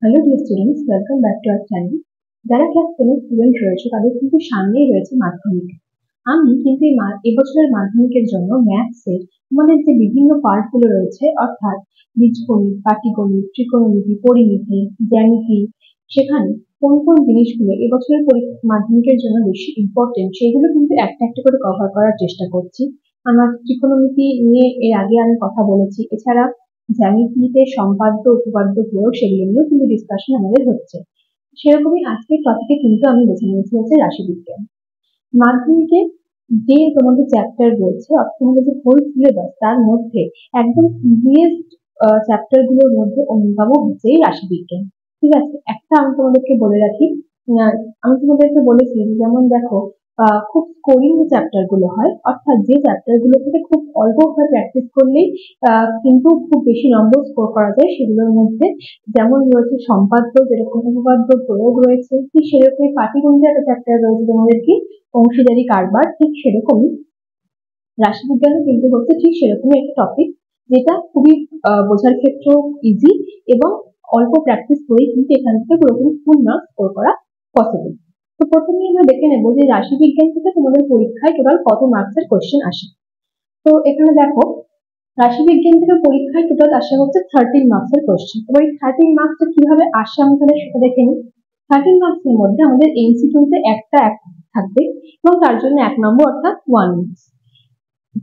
Hello dear students, welcome back to our channel. যারা class 10 এর student রয়েছে তাদের কিন্তু সামনেই রয়েছে মাধ্যমিক। আমি কিন্তু এবছরের মাধ্যমিকের জন্য ম্যাথসের আমাদের যে বিভিন্ন পার্টগুলো রয়েছে, অর্থাৎ বীজগণিত, পাটিগণিত, ত্রিকোণমিতি, পরিমিতি, জ্যামিতি, সেখানে কোন কোন জিনিসগুলো এবছরের মাধ্যমিকের জন্য বেশি ইম্পর্টেন্ট সেগুলো কিন্তু একটা একটা করে কভার করার চেষ্টা করছি। আমার ত্রিকোণমিতি নিয়ে এর আগে আমি কথা বলেছি, এছাড়া জ্যামিতিতে সম্পাদ্য উপপাদ্য প্রয়োগ সেগুলো নিয়েও কিন্তু ডিসকাশন আমাদের হচ্ছে। সেরকমই আজকের টপিকে কিন্তু আমি বেছে নিয়েছি হচ্ছে রাশিবিজ্ঞান। মাধ্যমিকে যে তোমাদের চ্যাপ্টার রয়েছে, অর্থাৎ তোমাদের যে হোল সিলেবাস, তার মধ্যে একদম ইজিয়েস্ট চ্যাপ্টার গুলোর মধ্যে অন্যতম হচ্ছে এই রাশিবিজ্ঞান। ঠিক আছে, একটা আমি তোমাদেরকে বলে রাখি, আমি তোমাদেরকে বলেছি যে যেমন দেখো, খুব স্কোরিং চ্যাপ্টার গুলো হয়, অর্থাৎ যে চ্যাপ্টার গুলো থেকে খুব অল্প ভাবে প্র্যাকটিস করলেই কিন্তু খুব বেশি নম্বর স্কোর করা যায়, সেগুলোর মধ্যে যেমন রয়েছে সম্পাদ্য, যেরকম উপপাদ্য প্রয়োগ রয়েছে, ঠিক সেরকমই পাটিগণিতের একটা চ্যাপ্টার রয়েছে তোমাদের কি অংশীদারি কারবার, ঠিক সেরকমই রাশিবিজ্ঞানও কিন্তু হচ্ছে ঠিক সেরকমই একটা টপিক, যেটা খুবই বোঝার ক্ষেত্রেও ইজি এবং অল্প প্র্যাকটিস করেই কিন্তু এখান থেকে পুরোপুরি ফুল মার্কস স্কোর করা পসিবল। তো প্রথমেই আমরা দেখে নেবো যে রাশিবিজ্ঞান থেকে তোমাদের পরীক্ষায় টোটাল কত মার্কসের কোশ্চেন আসে। তো এখানে দেখো, রাশিবিজ্ঞান থেকে পরীক্ষায় টোটাল আসা হচ্ছে 13 মার্কসের কোশ্চেন। এবার এই 13 মার্কসটা কিভাবে আসে আমি তাহলে সেটা দেখে নিই। 13 মার্কসের মধ্যে আমাদের এমসিকিউতে একটা থাকবে এবং তার জন্য 1 নম্বর অর্থাৎ 1 marks.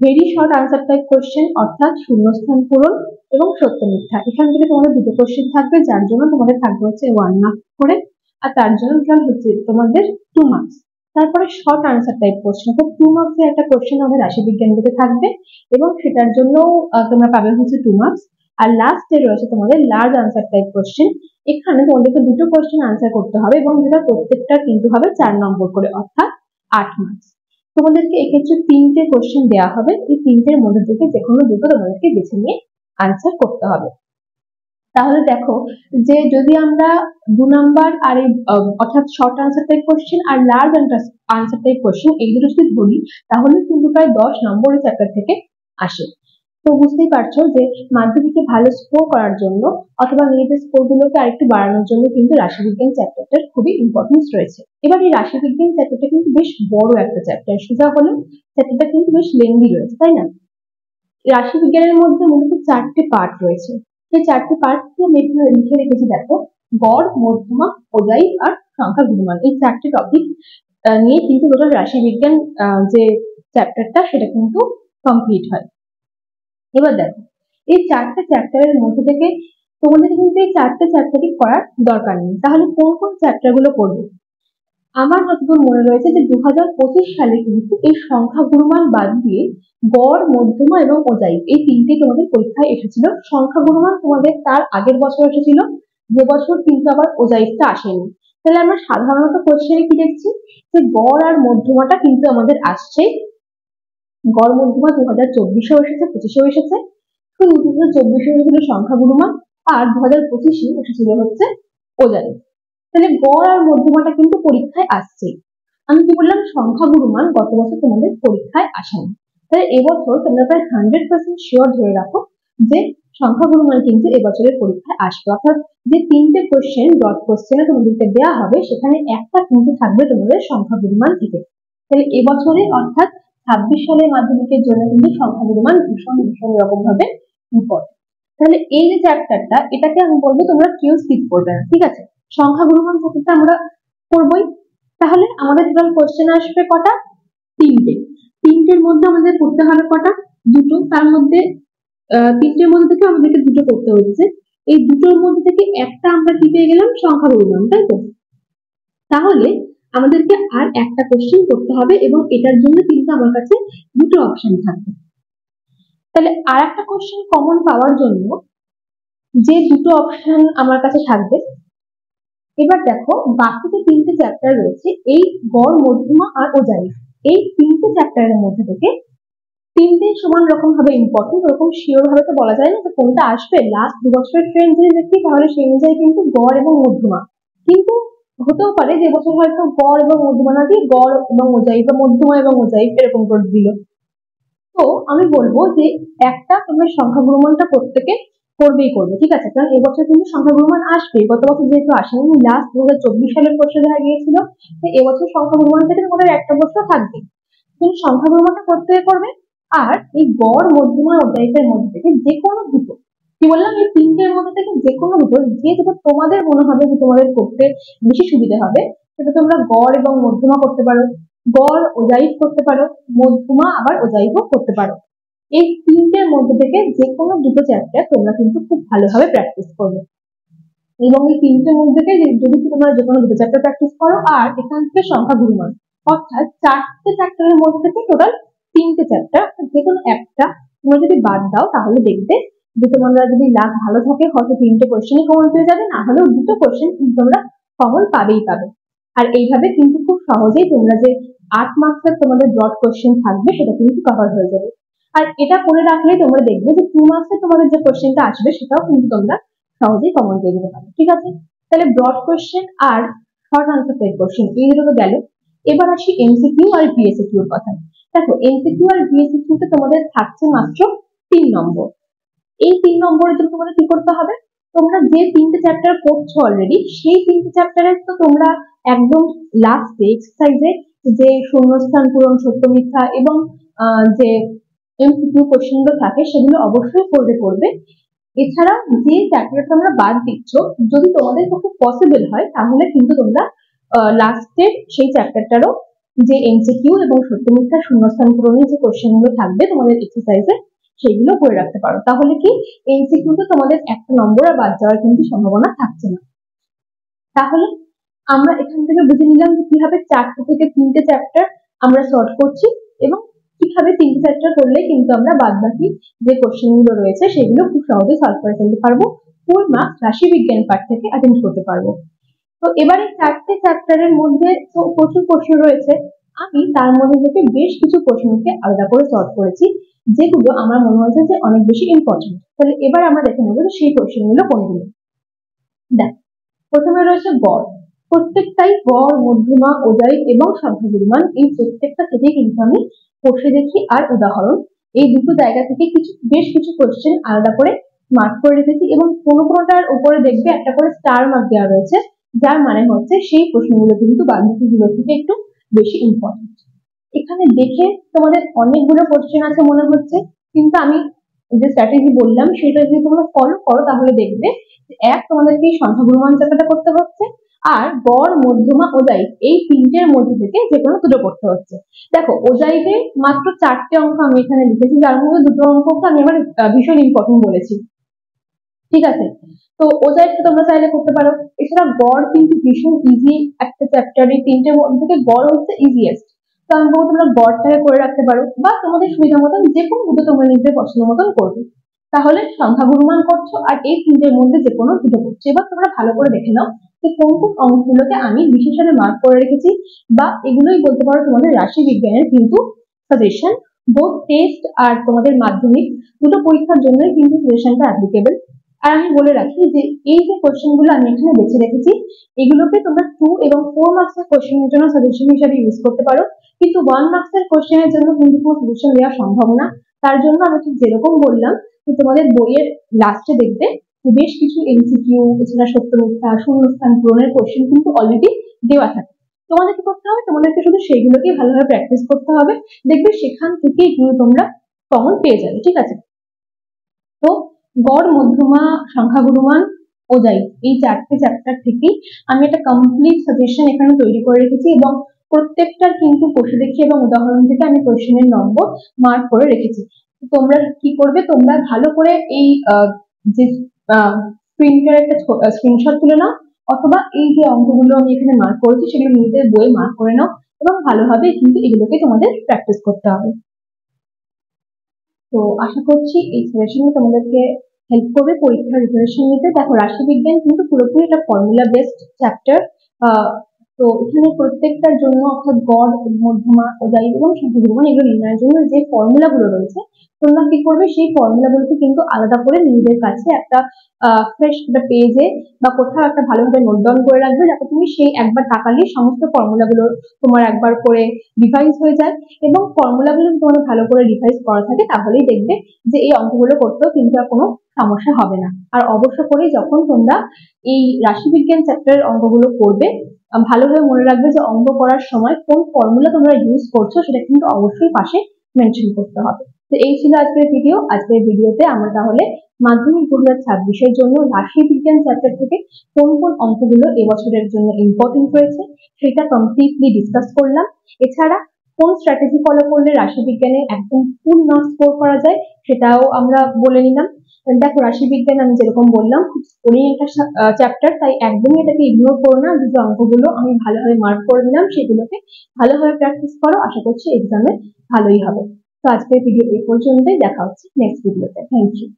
Very short answer type question অর্থাৎ শূন্যস্থান পূরণ এবং সত্য মিথ্যা, এখান থেকে তোমাদের দুটো কোশ্চেন থাকবে, যার জন্য তোমাদের থাকবে হচ্ছে 1 মার্কস করে, আর তার জন্য টোটাল হচ্ছে তোমাদের 2 মার্কস। তারপরে শর্ট আনসার টাইপ কোশ্চেন, তো 2 মার্কসের একটা কোশ্চেন আমাদের রাশিবিজ্ঞান থেকে থাকবে এবং সেটার জন্য তোমরা পাবে হচ্ছে 2 মার্কস। আর লাস্টে রয়েছে তোমাদের লার্জ আনসার টাইপ কোশ্চেন, এখানে তোমাদেরকে দুটো কোশ্চেন আনসার করতে হবে এবং যেটা প্রত্যেকটা কিন্তু হবে 4 নম্বর করে, অর্থাৎ 8 মার্কস। তোমাদেরকে এক্ষেত্রে 3টে কোশ্চেন দেওয়া হবে, এই 3টের মধ্যে থেকে যে কোনো দুটো তোমাদেরকে বেছে নিয়ে আনসার করতে হবে। তাহলে দেখো যে যদি আমরা 2 নাম্বার আর এই অর্থাৎ শর্ট আনসার টাইপ কোশ্চেন আর লার্জ আনসার টাইপ কোশ্চেন এই দুটো যদি ধরি, তাহলে কিন্তু প্রায় 10 নম্বর এই চ্যাপ্টার থেকে আসে। তো বুঝতেই পারছো যে মাধ্যমিকে ভালো স্কোর করার জন্য অথবা নিজেদের স্কোর গুলোকে আরেকটু বাড়ানোর জন্য কিন্তু রাশিবিজ্ঞান চ্যাপ্টারটার খুবই ইম্পর্টেন্স রয়েছে। এবার এই রাশিবিজ্ঞান চ্যাপ্টারটা কিন্তু বেশ বড় একটা চ্যাপ্টার, সোজা হলে চ্যাপ্টারটা কিন্তু বেশ লেন্দি রয়েছে, তাই না? রাশিবিজ্ঞানের মধ্যে মূলত 4টে পার্ট রয়েছে। সেই 4টে পার্ট আমি এখানে লিখে রেখেছি, দেখো। গড়, মধ্যমা, ওজাই আর সংখ্যা গুণমান, এই 4টে টপিক নিয়ে কিন্তু টোটাল রাশিবিজ্ঞান যে চ্যাপ্টারটা সেটা কিন্তু কমপ্লিট হয়। এবার দেখো, এই 4টে চ্যাপ্টারের মধ্যে থেকে তোমাদের কিন্তু এই 4টে চ্যাপ্টারই করার দরকার নেই, তাহলে কোন কোন চ্যাপ্টার গুলো পড়বে? আমার যতদূর মনে রয়েছে যে 2025 সালে কিন্তু এই সংখ্যা গুণমান বাদ দিয়ে গড়, মধ্যমা এবং ওজাই এই 3টে তোমাদের পরীক্ষায় এসেছিল। সংখ্যা গুণমান তোমাদের তার আগের বছর এসেছিল, যে বছর কিন্তু আবার ওজাইটা আসেনি। তাহলে আমরা সাধারণত কোশ্চেনে কি দেখছি যে গড় আর মধ্যমাটা কিন্তু আমাদের আসছে। গড় মধ্যমা 2024-এও এসেছে, 25-এও এসেছে, শুধু 2024-এ এসেছিল সংখ্যা গুণমান আর 2025-এ এসেছিল হচ্ছে ওজাই। তাহলে গড় আর মধ্যমাটা কিন্তু পরীক্ষায় আসছে। আমি কি বললাম, সংখ্যা গুণমান গত বছর তোমাদের পরীক্ষায় আসেনি, তাহলে এবছর তোমরা প্রায় 100% শিওর ধরে রাখো যে সংখ্যা গুণমান কিন্তু এবছরের পরীক্ষায় আসবে, অর্থাৎ যে 3টে কোশ্চেন ডট কোশ্চেনে তোমাদেরকে দেওয়া হবে সেখানে একটা কিন্তু থাকবে তোমাদের সংখ্যা গুণমান থেকে। তাহলে এবছরে অর্থাৎ 26 সালের মাধ্যমিকের জন্য কিন্তু সংখ্যা গুণমান ভীষণ ভীষণ রকম ভাবে ইম্পর্টেন্ট। তাহলে এই যে চ্যাপ্টারটা, এটাকে আমি বলবো তোমরা কেউ স্কিপ করবে না, ঠিক আছে? সংখ্যা গুণমান চ্যাপ্টারটা আমরা করবোই। তাহলে আমাদের টোটাল কোশ্চেন আসবে কটা? 3টে। 3টের মধ্যে আমাদের করতে হবে কটা? দুটো। তার মধ্যে 3টের মধ্যে থেকে আমাদেরকে দুটো করতে হচ্ছে, এই দুটোর মধ্যে থেকে একটা আমরা কি পেয়ে গেলাম? সংখ্যা গুণমান, তাই তো? তাহলে আমাদেরকে আর একটা কোশ্চেন করতে হবে এবং এটার জন্য কিন্তু আমার কাছে দুটো অপশন থাকবে। তাহলে আর একটা কোশ্চেন কমন পাওয়ার জন্য যে দুটো অপশন আমার কাছে থাকবে, এবার দেখো বাকি যে 3টে চ্যাপ্টার রয়েছে, এই গড়, মধ্যমা আর ওজাই, এই 3টে চ্যাপ্টারের মধ্যে থেকে 3টে সমান রকম ভাবে ইম্পর্টেন্ট, ওরকম শিওর ভাবে তো বলা যায় না যে কোনটা আসবে। লাস্ট 2 বছরের ট্রেন্ড যদি দেখি তাহলে সেই অনুযায়ী কিন্তু গড় এবং মধ্যমা, কিন্তু হতেও পারে যে বছর হয়তো গড় এবং মধ্যমা না দিয়ে গড় এবং ওজাই বা মধ্যমা এবং ওজাই এরকম করে দিল। তো আমি বলবো যে একটা তোমরা সংখ্যা গুণমানটা প্রত্যেকে করবেই করবে, ঠিক আছে? কারণ এবছর কিন্তু সংখ্যা গুণমান আসবে, গত বছর যেহেতু আসেনি, লাস্ট 2024 সালের প্রশ্ন দেখা গিয়েছিল, তো এবছর সংখ্যা গুণমান থেকে তোমাদের একটা প্রশ্ন থাকবে, তুমি সংখ্যা গুণমানটা করতে করবে। আর এই গড় মধ্যমা ও অতিরিক্তের মধ্যে থেকে যে কোনো দুটো, কি বললাম, এই তিনটের মধ্যে থেকে যে কোনো দুটো, যে দুটো তোমাদের মনে হবে যে তোমাদের করতে বেশি সুবিধা হবে, সেটা তোমরা গড় এবং মধ্যমা করতে পারো, গড় ওজাইভ করতে পারো, মধ্যমা আবার ওজাইভও করতে পারো। এই তিনটের মধ্যে থেকে যে কোনো দুটো চ্যাপ্টার তোমরা কিন্তু খুব ভালোভাবে প্র্যাকটিস করবে, এবং এই তিনটের মধ্যে থেকে যদি তোমরা যে কোনো দুটো চ্যাপ্টার প্র্যাকটিস করো, আর এখান থেকে সংখ্যা গুণমান, অর্থাৎ চারটে চ্যাপ্টারের মধ্যে থেকে টোটাল তিনটে চ্যাপ্টার, যে কোনো একটা তোমরা যদি বাদ দাও, তাহলে দেখবে যে তোমরা যদি লাক ভালো থাকে হয়তো তিনটে কোয়েশ্চেনই কমন পেয়ে যাবে, না হলেও দুটো কোয়েশ্চেন তোমরা কমন পাবেই পাবে। আর এইভাবে কিন্তু খুব সহজেই তোমরা যে 8 মার্কসের তোমাদের ব্রড কোয়েশ্চেন থাকবে সেটা কিন্তু কভার হয়ে যাবে। আর এটা করে রাখলে তোমরা দেখবে যে 2 মার্কসের তোমাদের যে কোয়েশ্চেনটা আসবে সেটাও কিন্তু তোমরা সহজেই কমন পেয়ে যেতে পারো, ঠিক আছে? তাহলে ব্রড কোয়েশ্চেন আর শর্ট আনসার টাইপ কোয়েশ্চেন এই দুটো তো গেল। এবার আসি এমসিকিউ আর ভিএসকিউ এর কথা। দেখো, এমসিকিউ আর ভিএসকিউ তে তোমাদের থাকছে মাত্র 3 নম্বর। এই 3 নম্বরের জন্য তোমাদের কি করতে হবে, তোমরা যে তিনটে চ্যাপ্টার পড়ছো অলরেডি, সেই তিনটে চ্যাপ্টারের তো তোমরা একদম লাস্টে এক্সারসাইজে যে শূন্যস্থান পূরণ, সত্য মিথ্যা এবং যে এমসিকিউ কোশ্চেন গুলো থাকে সেগুলো অবশ্যই করবে। এছাড়া যে চ্যাপ্টারটা তোমরা বাদ দিচ্ছ, যদি তোমাদের পক্ষে পসিবল হয় তাহলে কিন্তু তোমরা লাস্টের সেই চ্যাপ্টারটারও যে এমসিকিউ এবং সত্য মিথ্যা শূন্যস্থান পূরণের যে কোশ্চেন গুলো থাকবে তোমাদের এক্সারসাইজে, সেগুলো করে রাখতে পারো। তাহলে কি এমসিকিউ তে তোমাদের একটা নম্বর আর বাদ যাওয়ার কিন্তু সম্ভাবনা থাকছে না। তাহলে আমরা এখান থেকে বুঝে নিলাম যে কিভাবে 4টে থেকে 3টে চ্যাপ্টার আমরা সলভ করছি, এবং কিভাবে 3টে চ্যাপ্টার করলে কিন্তু আমরা বাদবাকি যে কোশ্চেন গুলো রয়েছে সেগুলো খুব সহজে সলভ করে ফেলতে পারবো, ফুল মার্কস রাশি বিজ্ঞান পাঠ থেকে অ্যাটেন্ড করতে পারবো। তো এবারে 4টে চ্যাপ্টারের মধ্যে তো প্রচুর প্রশ্ন রয়েছে, আমি তার মধ্যে থেকে বেশ কিছু প্রশ্নকে আলাদা করে সলভ করেছি, যেগুলো আমার মনে হয়েছে যে অনেক বেশি ইম্পর্টেন্ট। তাহলে এবার আমরা দেখে নেবো যে সেই কোশ্চেন গুলো কোনগুলো। দেখ, প্রথমে রয়েছে গড়। প্রত্যেকটাই গড়, মধ্যমা, ওজাইভ এবং সংখ্যা গুণমান, এই প্রত্যেকটা থেকে কিন্তু আমি কষে দেখি আর উদাহরণ, এই দুটো জায়গা থেকে বেশ কিছু কোশ্চেন আলাদা করে মার্ক করে রেখেছি, এবং কোনোটার উপরে দেখবে একটা করে স্টার মার্ক দেওয়া রয়েছে, যার মানে হচ্ছে সেই প্রশ্নগুলো কিন্তু বাকি থেকে একটু বেশি ইম্পর্টেন্ট। এখানে দেখে তোমাদের অনেকগুলো কোশ্চেন আছে মনে হচ্ছে, কিন্তু আমি যে স্ট্র্যাটেজি বললাম সেটা যদি তোমরা ফলো করো তাহলে দেখবে এক, তোমাদেরকে এই সংখ্যা গুণমান চ্যাপ্টারটা করতে হচ্ছে, আর গড়, মধ্যমা, ওজাইভ এই তিনটের মধ্যে থেকে যে কোনো দুটো করতে হচ্ছে। দেখো, ওজাইভে মাত্র 4টে অঙ্ক আমি এখানে লিখেছি, যার মধ্যে দুটো অঙ্ককে আমি আমার ভীষণ ইম্পর্টেন্ট বলেছি, ঠিক আছে? তো ওজাইভটা তোমরা চাইলে করতে পারো। এছাড়া গড় কিন্তু ভীষণ ইজি একটা চ্যাপ্টার, এই তিনটের মধ্যে থেকে গড় হচ্ছে ইজিয়েস্ট, তো আমি বলবো তোমরা গড়টাকে করে রাখতে পারো, বা তোমাদের সুবিধা মতন যে কোনো দুটো তোমরা নিজেদের পছন্দ মতন করবে। তাহলে সংখ্যা গুণমান করছো আর এই তিনটের মধ্যে যে কোনো দুটো করছো। এবার তোমরা ভালো করে দেখে নাও যে কোন কোন অঙ্কগুলোকে আমি বিশেষভাবে মার্ক করে রেখেছি, বা এগুলোই বলতে পারো তোমাদের রাশি বিজ্ঞানের কিন্তু সাজেশন, বোথ টেস্ট আর তোমাদের মাধ্যমিক দুটো পরীক্ষার জন্যই কিন্তু সাজেশনটা অ্যাপ্লিকেবল। আর আমি বলে রাখি যে এই যে কোশ্চেন গুলো আমি এখানে বেছে রেখেছি, এগুলোকে তোমরা 2 এবং 4 মার্কসের কোশ্চেনের জন্য সাজেশন হিসেবে ইউজ করতে পারো, কিন্তু 1 মার্কসের কোশ্চেনের জন্য কিন্তু কোনো সাজেশন দেওয়া সম্ভব না। তার জন্য আমি ঠিক যেরকম বললাম যে তোমাদের বইয়ের লাস্টে দেখবে যে বেশ কিছু এমসিকিউ, এছাড়া সত্য মিথ্যা, শূন্যস্থান পূরণের কোশ্চেন কিন্তু অলরেডি দেওয়া থাকে। তোমাদের কি করতে হবে, তোমাদেরকে শুধু সেইগুলোকে ভালোভাবে প্র্যাকটিস করতে হবে, দেখবে সেখান থেকেই কিন্তু তোমরা কমন পেয়ে যাবে, ঠিক আছে? তো গড়, মধ্যমা, সংখ্যা গুণমান, ওজাইভ এই 4টে চ্যাপ্টার থেকেই আমি একটা কমপ্লিট সাজেশন এখানে তৈরি করে রেখেছি, এবং প্রত্যেকটার কিন্তু কষে দেখি এবং উদাহরণ থেকে আমি কোশ্চেনের নম্বর মার্ক করে রেখেছি। তোমরা কি করবে, তোমরা ভালো করে এই যে স্ক্রিনটার একটা স্ক্রিনশট তুলে নাও, অথবা এই যে অঙ্কগুলো আমি এখানে মার্ক করেছি সেগুলো নিজেদের বইয়ে মার্ক করে নাও, এবং ভালোভাবে কিন্তু এগুলোকে তোমাদের প্র্যাকটিস করতে হবে। তো আশা করছি এই সাজেশন তোমাদেরকে হেল্প করবে পরীক্ষার প্রিপারেশন নিতে। দেখো, রাশিবিজ্ঞান কিন্তু পুরোপুরি একটা ফর্মুলা বেসড চ্যাপ্টার, তো এখানে প্রত্যেকটার জন্য অর্থাৎ গড়, মধ্যমা, ওজাইভ এবং সংখ্যা গুণমান এগুলো নির্ণয়ের জন্য যে ফর্মুলা গুলো রয়েছে, তোমরা কি করবে সেই ফর্মুলা গুলোকে কিন্তু আলাদা করে নিজেদের কাছে একটা ফ্রেশ একটা পেজে বা কোথাও একটা ভালোভাবে নোট ডাউন করে রাখবে, যাতে তুমি সেই একবার তাকালে সমস্ত ফর্মুলা গুলো তোমার একবার করে রিভাইজ হয়ে যায়, এবং ফর্মুলা গুলো তোমার ভালো করে রিভাইজ করা থাকে, তাহলেই দেখবে যে এই অঙ্কগুলো করতেও কিন্তু আর কোনো সমস্যা হবে না। আর অবশ্য করে যখন তোমরা এই রাশিবিজ্ঞান চ্যাপ্টারের অঙ্কগুলো করবে, ভালোভাবে মনে রাখবে যে অঙ্ক করার সময় কোন ফর্মুলা তোমরা ইউজ করছো সেটা কিন্তু অবশ্যই পাশে মেনশন করতে হবে। তো এই ছিল আজকের ভিডিও। আজকের ভিডিওতে আমরা তাহলে মাধ্যমিক 2026-এর জন্য রাশিবিজ্ঞান চ্যাপ্টার থেকে কোন কোন অঙ্কগুলো এবছরের জন্য ইম্পর্টেন্ট রয়েছে সেটা কমপ্লিটলি ডিসকাস করলাম। এছাড়া কোন স্ট্র্যাটেজি ফলো করলে রাশিবিজ্ঞানে একদম ফুল মার্কস স্কোর করা যায় সেটাও আমরা বলে নিলাম। দেখো, রাশিবিজ্ঞান আমি যেরকম বললাম খুব স্কোরিং একটা চ্যাপ্টার, তাই একদমই এটাকে ইগনোর করো না। যে অঙ্কগুলো আমি ভালোভাবে মার্ক করে দিলাম সেগুলোকে ভালোভাবে প্র্যাকটিস করো, আশা করছি এক্সামে ভালোই হবে। তো আজকের ভিডিও এই পর্যন্তই, দেখা হচ্ছে নেক্সট ভিডিওতে। Thank you.